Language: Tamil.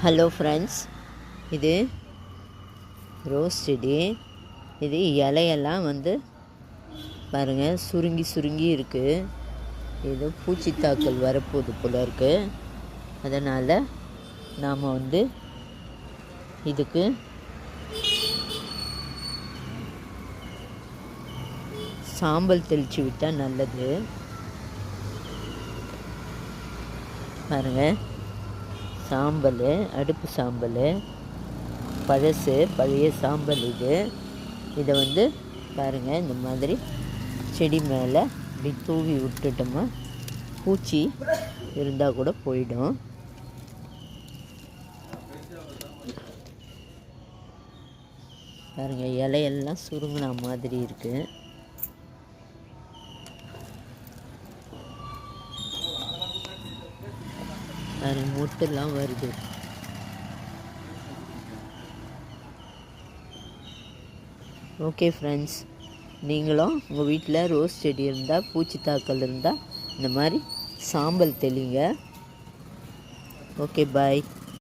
ஹலோ ஃப்ரெண்ட்ஸ், இது ரோஸ் செடி. இது இலையெல்லாம் பாருங்கள் சுருங்கி சுருங்கி இருக்குது. இது பூச்சித்தாக்கல் வரப்போகுது போல இருக்குது. அதனால் நாம் இதுக்கு சாம்பல் தெளித்து விட்டால் நல்லது. பாருங்கள், சாம்பல், அடுப்பு சாம்பல், பழைய சாம்பல். இதை பாருங்கள், இந்த மாதிரி செடி மேலே இப்படி தூவி விட்டுட்டோமா பூச்சி இருந்தால் கூட போயிடும். பாருங்கள், இலையெல்லாம் சுருங்கின மாதிரி இருக்குது. பாருங்கள், மொட்டெல்லாம் வருது. ஓகே ஃப்ரெண்ட்ஸ், நீங்களும் உங்கள் வீட்டில் ரோஸ் செடி இருந்தால், பூச்சி தாக்கல் இருந்தால் இந்த மாதிரி சாம்பல் தெளிங்க. ஓகே, பாய்.